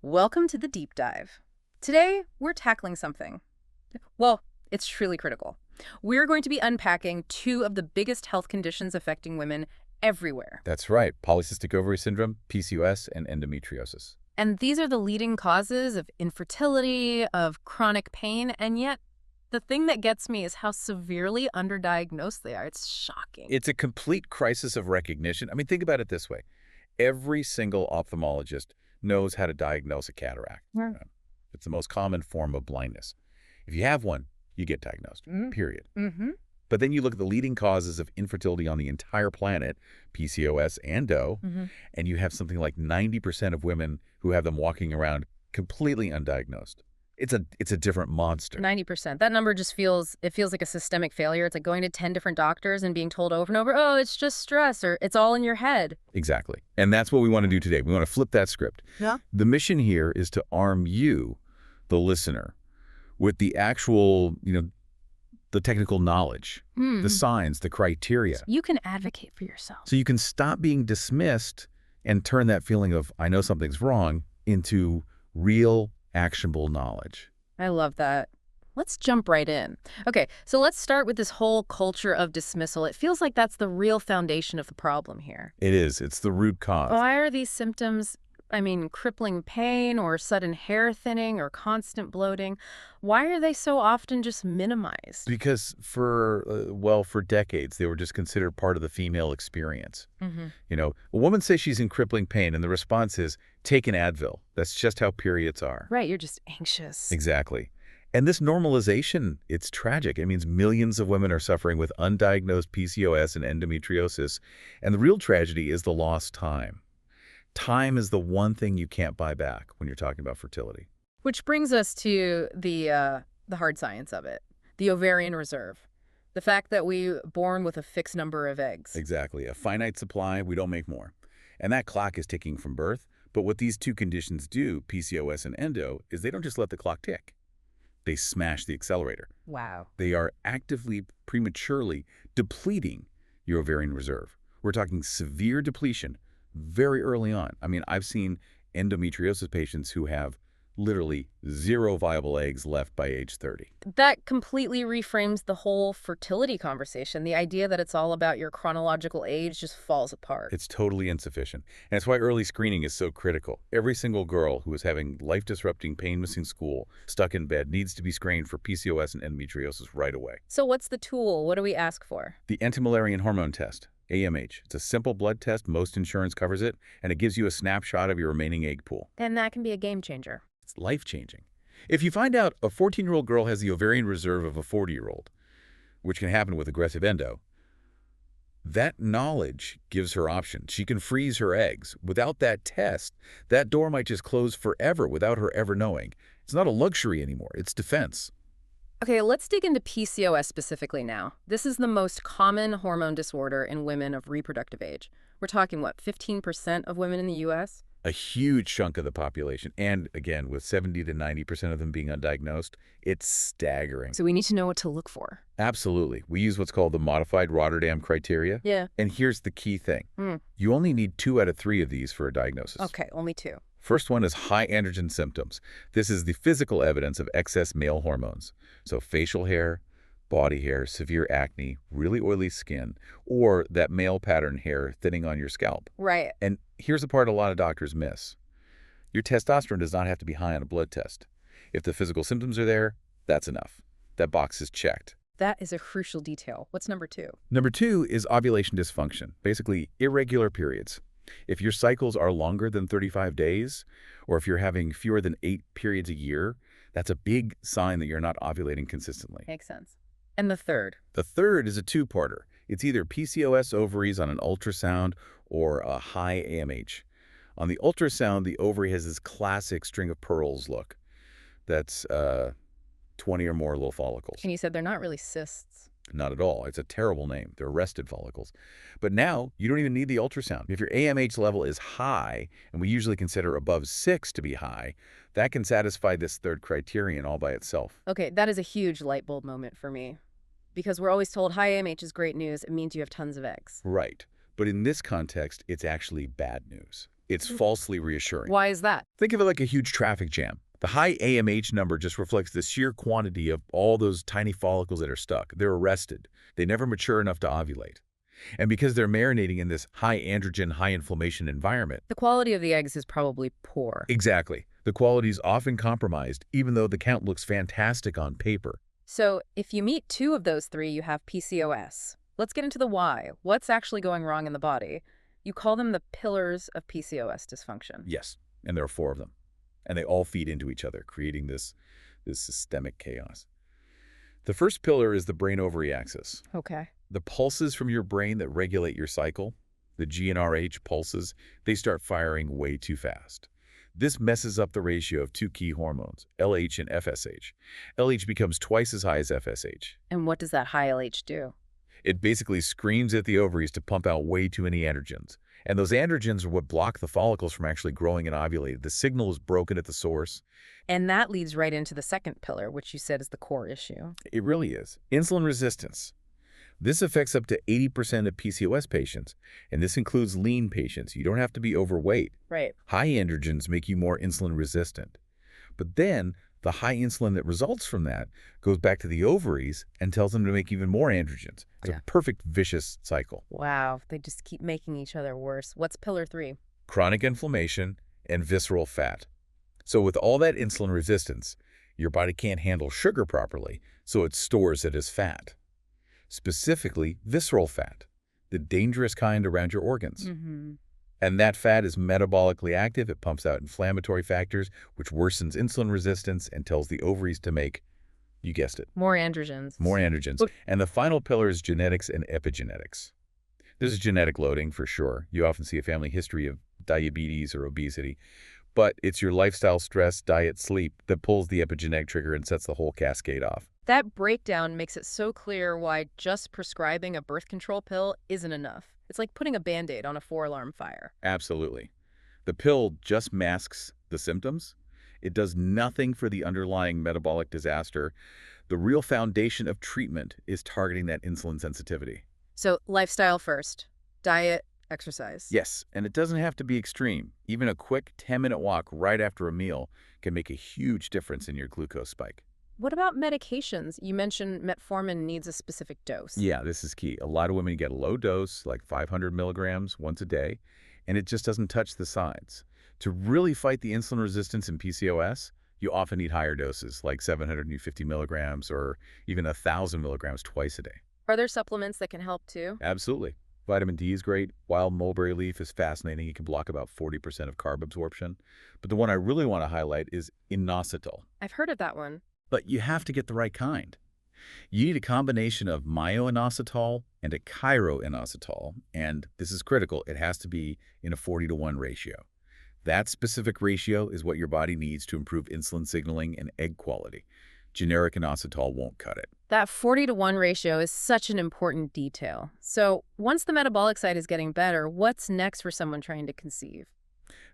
Welcome to the deep dive. Today, we're tackling something. Well, it's truly critical. We're going to be unpacking two of the biggest health conditions affecting women everywhere. That's right. Polycystic Ovary Syndrome, PCOS, and endometriosis. And these are the leading causes of infertility, of chronic pain, and yet the thing that gets me is how severely underdiagnosed they are. It's shocking. It's a complete crisis of recognition. I mean, think about it this way. Every single ophthalmologist knows how to diagnose a cataract. Yeah. It's the most common form of blindness. If you have one, you get diagnosed, period. Mm-hmm. But then you look at the leading causes of infertility on the entire planet, PCOS and DO, and you have something like 90% of women who have them walking around completely undiagnosed. It's a different monster. 90%. That number just feels like a systemic failure. It's like going to 10 different doctors and being told over and over, oh, it's just stress, or it's all in your head. Exactly. And that's what we want to do today. We want to flip that script. Yeah. The mission here is to arm you, the listener, with the actual, the technical knowledge, the signs, the criteria. You can advocate for yourself. So you can stop being dismissed and turn that feeling of, I know something's wrong, into real, actionable knowledge. I love that. Let's jump right in. Okay, so let's start with this whole culture of dismissal. It feels like that's the real foundation of the problem here. It is. It's the root cause. Why are these symptoms, crippling pain or sudden hair thinning or constant bloating, why are they so often just minimized? Because for decades, they were just considered part of the female experience. A woman says she's in crippling pain, and the response is, take an Advil. That's just how periods are. Right, you're just anxious. Exactly. And this normalization, it's tragic. It means millions of women are suffering with undiagnosed PCOS and endometriosis. And the real tragedy is the lost time. Time is the one thing you can't buy back when you're talking about fertility. Which brings us to the hard science of it, the ovarian reserve. The fact that we're born with a fixed number of eggs. Exactly. A finite supply, we don't make more. And that clock is ticking from birth. But what these two conditions do, PCOS and endo, is they don't just let the clock tick. They smash the accelerator. Wow. They are actively, prematurely depleting your ovarian reserve. We're talking severe depletion very early on. I've seen endometriosis patients who have literally 0 viable eggs left by age 30. That completely reframes the whole fertility conversation. The idea that it's all about your chronological age just falls apart. It's totally insufficient. And it's why early screening is so critical. Every single girl who is having life-disrupting pain, missing school, stuck in bed, needs to be screened for PCOS and endometriosis right away. So what's the tool? What do we ask for? The anti-Müllerian hormone test, AMH. It's a simple blood test. Most insurance covers it, and it gives you a snapshot of your remaining egg pool. And that can be a game changer. It's life-changing. If you find out a 14-year-old girl has the ovarian reserve of a 40-year-old, which can happen with aggressive endo, that knowledge gives her options. She can freeze her eggs. Without that test, that door might just close forever without her ever knowing. It's not a luxury anymore. It's defense. Okay, let's dig into PCOS specifically now. This is the most common hormone disorder in women of reproductive age. We're talking, 15% of women in the U.S.? A huge chunk of the population. And again, with 70 to 90% of them being undiagnosed, it's staggering. So we need to know what to look for. Absolutely. We use what's called the modified Rotterdam criteria. Yeah. And here's the key thing. You only need 2 out of 3 of these for a diagnosis. Okay, only 2. First one is high androgen symptoms. This is the physical evidence of excess male hormones. So facial hair, body hair, severe acne, really oily skin, or that male pattern hair thinning on your scalp. Right. And here's the part a lot of doctors miss. Your testosterone does not have to be high on a blood test. If the physical symptoms are there, that's enough. That box is checked. That is a crucial detail. What's number 2? Number 2 is ovulation dysfunction, basically irregular periods. If your cycles are longer than 35 days, or if you're having fewer than 8 periods a year, that's a big sign that you're not ovulating consistently. Makes sense. And the third? The third is a 2-parter. It's either PCOS ovaries on an ultrasound or a high AMH. On the ultrasound, the ovary has this classic string of pearls look. That's 20 or more little follicles. And you said they're not really cysts. Not at all. It's a terrible name. They're arrested follicles. But now, you don't even need the ultrasound. If your AMH level is high, and we usually consider above 6 to be high, that can satisfy this third criterion all by itself. Okay, that is a huge light bulb moment for me. Because we're always told high AMH is great news. It means you have tons of eggs. Right. But in this context, it's actually bad news. It's falsely reassuring. Why is that? Think of it like a huge traffic jam. The high AMH number just reflects the sheer quantity of all those tiny follicles that are stuck. They're arrested. They never mature enough to ovulate. And because they're marinating in this high androgen, high inflammation environment. The quality of the eggs is probably poor. Exactly. The quality is often compromised, even though the count looks fantastic on paper. So if you meet 2 of those 3, you have PCOS. Let's get into the why. What's actually going wrong in the body? You call them the pillars of PCOS dysfunction. Yes, and there are 4 of them. And they all feed into each other, creating this systemic chaos. The first pillar is the brain-ovary axis. Okay. The pulses from your brain that regulate your cycle, the GnRH pulses, they start firing way too fast. This messes up the ratio of 2 key hormones, LH and FSH. LH becomes twice as high as FSH. And what does that high LH do? It basically screams at the ovaries to pump out way too many androgens. And those androgens are what block the follicles from actually growing and ovulating. The signal is broken at the source. And that leads right into the second pillar, which you said is the core issue. It really is. Insulin resistance. This affects up to 80% of PCOS patients, and this includes lean patients. You don't have to be overweight. Right. High androgens make you more insulin resistant. But then the high insulin that results from that goes back to the ovaries and tells them to make even more androgens. It's a perfect vicious cycle. Wow, they just keep making each other worse. What's pillar 3? Chronic inflammation and visceral fat. So with all that insulin resistance, your body can't handle sugar properly, so it stores it as fat. Specifically, visceral fat, the dangerous kind around your organs. And that fat is metabolically active. It pumps out inflammatory factors, which worsens insulin resistance and tells the ovaries to make, you guessed it, More androgens. more androgens. And the final pillar is genetics and epigenetics. This is genetic loading for sure. You often see a family history of diabetes or obesity, but it's your lifestyle, stress, diet, sleep that pulls the epigenetic trigger and sets the whole cascade off. That breakdown makes it so clear why just prescribing a birth control pill isn't enough. It's like putting a Band-Aid on a 4-alarm fire. Absolutely. The pill just masks the symptoms. It does nothing for the underlying metabolic disaster. The real foundation of treatment is targeting that insulin sensitivity. So lifestyle first, diet, exercise. Yes, and it doesn't have to be extreme. Even a quick 10-minute walk right after a meal can make a huge difference in your glucose spike. What about medications? You mentioned metformin needs a specific dose. Yeah, this is key. A lot of women get a low dose, like 500 milligrams once a day, and it just doesn't touch the sides. To really fight the insulin resistance in PCOS, you often need higher doses, like 750 milligrams or even 1,000 milligrams twice a day. Are there supplements that can help too? Absolutely. Vitamin D is great. Wild mulberry leaf is fascinating. It can block about 40% of carb absorption. But the one I really want to highlight is inositol. I've heard of that one. But you have to get the right kind. You need a combination of myo-inositol and a chiro-inositol, and this is critical. It has to be in a 40-to-1 ratio. That specific ratio is what your body needs to improve insulin signaling and egg quality. Generic inositol won't cut it. That 40-to-1 ratio is such an important detail. So once the metabolic side is getting better, what's next for someone trying to conceive?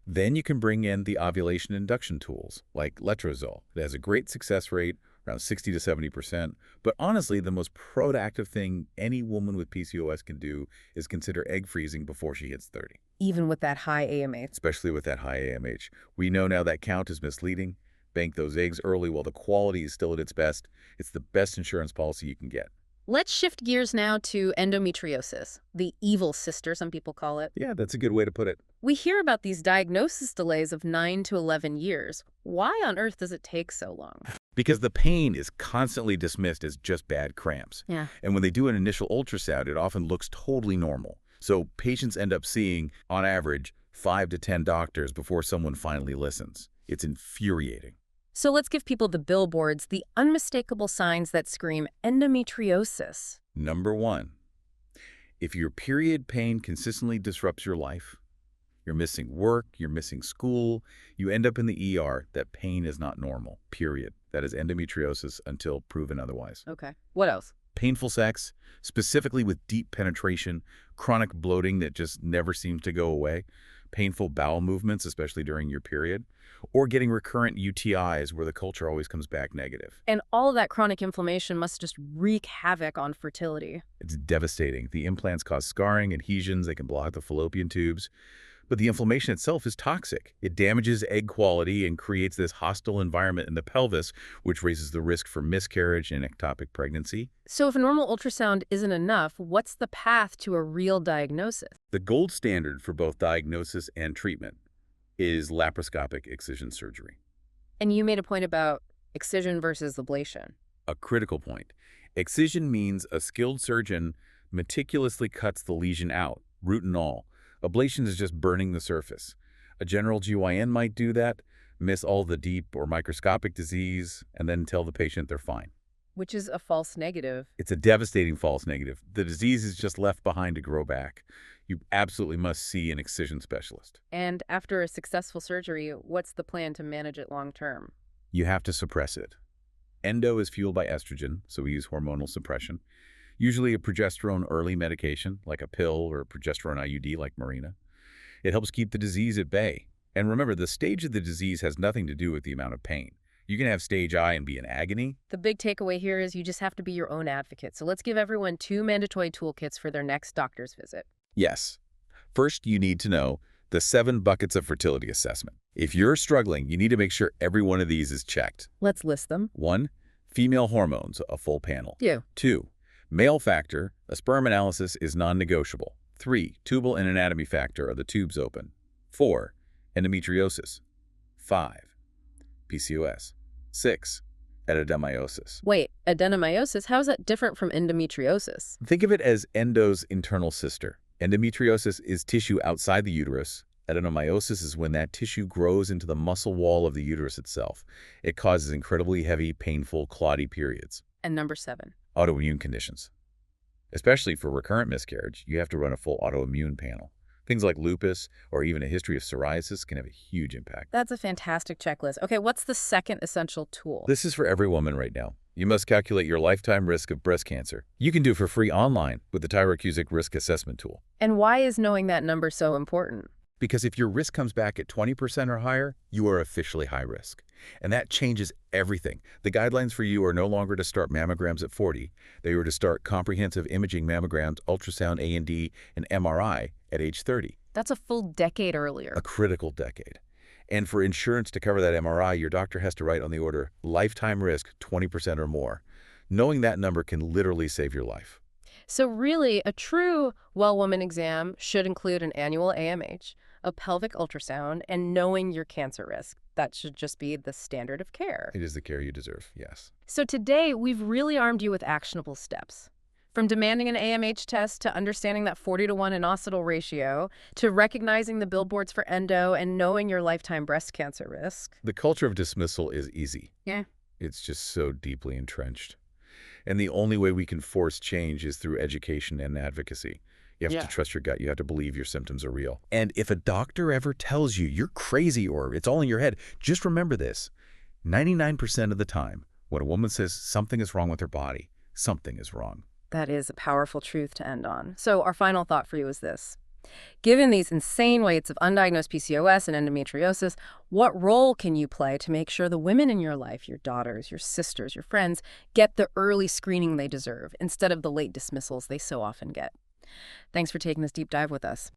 Then you can bring in the ovulation induction tools, like letrozole. It has a great success rate, around 60 to 70%. But honestly, the most proactive thing any woman with PCOS can do is consider egg freezing before she hits 30. Even with that high AMH. Especially with that high AMH. We know now that count is misleading. Bank those eggs early while the quality is still at its best. It's the best insurance policy you can get. Let's shift gears now to endometriosis, the evil sister, some people call it. Yeah, that's a good way to put it. We hear about these diagnosis delays of 9 to 11 years. Why on earth does it take so long? Because the pain is constantly dismissed as just bad cramps. Yeah. And when they do an initial ultrasound, it often looks totally normal. So patients end up seeing, on average, 5 to 10 doctors before someone finally listens. It's infuriating. So let's give people the billboards, the unmistakable signs that scream endometriosis. Number 1, if your period pain consistently disrupts your life, you're missing work, you're missing school, you end up in the ER, that pain is not normal, period. That is endometriosis until proven otherwise. Okay. What else? Painful sex, specifically with deep penetration, chronic bloating that just never seems to go away, painful bowel movements, especially during your period, or getting recurrent UTIs where the culture always comes back negative. And all of that chronic inflammation must just wreak havoc on fertility. It's devastating. The implants cause scarring, adhesions, they can block the fallopian tubes. But the inflammation itself is toxic. It damages egg quality and creates this hostile environment in the pelvis, which raises the risk for miscarriage and ectopic pregnancy. So if a normal ultrasound isn't enough, what's the path to a real diagnosis? The gold standard for both diagnosis and treatment is laparoscopic excision surgery. And you made a point about excision versus ablation. A critical point. Excision means a skilled surgeon meticulously cuts the lesion out, root and all. Ablation is just burning the surface. A general GYN might do that, miss all the deep or microscopic disease, and then tell the patient they're fine. Which is a false negative. It's a devastating false negative. The disease is just left behind to grow back. You absolutely must see an excision specialist. And after a successful surgery, what's the plan to manage it long term? You have to suppress it. Endo is fueled by estrogen, so we use hormonal suppression. Usually a progesterone-early medication, like a pill or a progesterone IUD like Mirena. It helps keep the disease at bay. And remember, the stage of the disease has nothing to do with the amount of pain. You can have stage I and be in agony. The big takeaway here is you just have to be your own advocate. So let's give everyone 2 mandatory toolkits for their next doctor's visit. Yes. First, you need to know the 7 buckets of fertility assessment. If you're struggling, you need to make sure every one of these is checked. Let's list them. 1. Female hormones, a full panel. 2. Male factor, a sperm analysis is non-negotiable. 3. Tubal and anatomy factor, are the tubes open. 4. Endometriosis. 5. PCOS. 6. Adenomyosis. Wait, adenomyosis? How is that different from endometriosis? Think of it as endo's internal sister. Endometriosis is tissue outside the uterus. Adenomyosis is when that tissue grows into the muscle wall of the uterus itself. It causes incredibly heavy, painful, clotty periods. And number 7. Autoimmune conditions. Especially for recurrent miscarriage, you have to run a full autoimmune panel. Things like lupus or even a history of psoriasis can have a huge impact. That's a fantastic checklist. Okay, what's the second essential tool? This is for every woman right now. You must calculate your lifetime risk of breast cancer. You can do it for free online with the Tyrocusic Risk Assessment Tool. And why is knowing that number so important? Because if your risk comes back at 20% or higher, you are officially high risk. And that changes everything. The guidelines for you are no longer to start mammograms at 40. They were to start comprehensive imaging mammograms, ultrasound A&D, and MRI at age 30. That's a full decade earlier. A critical decade. And for insurance to cover that MRI, your doctor has to write on the order, lifetime risk 20% or more. Knowing that number can literally save your life. So really, a true well-woman exam should include an annual AMH, a pelvic ultrasound, and knowing your cancer risk. That should just be the standard of care. It is the care you deserve, yes. So today, we've really armed you with actionable steps. From demanding an AMH test to understanding that 40-to-1 inositol ratio, to recognizing the billboards for endo and knowing your lifetime breast cancer risk. The culture of dismissal is easy. Yeah. It's just so deeply entrenched. And the only way we can force change is through education and advocacy. You have to trust your gut. You have to believe your symptoms are real. And if a doctor ever tells you you're crazy or it's all in your head, just remember this. 99% of the time, when a woman says something is wrong with her body, something is wrong. That is a powerful truth to end on. So our final thought for you is this. Given these insane rates of undiagnosed PCOS and endometriosis, what role can you play to make sure the women in your life, your daughters, your sisters, your friends, get the early screening they deserve instead of the late dismissals they so often get? Thanks for taking this deep dive with us.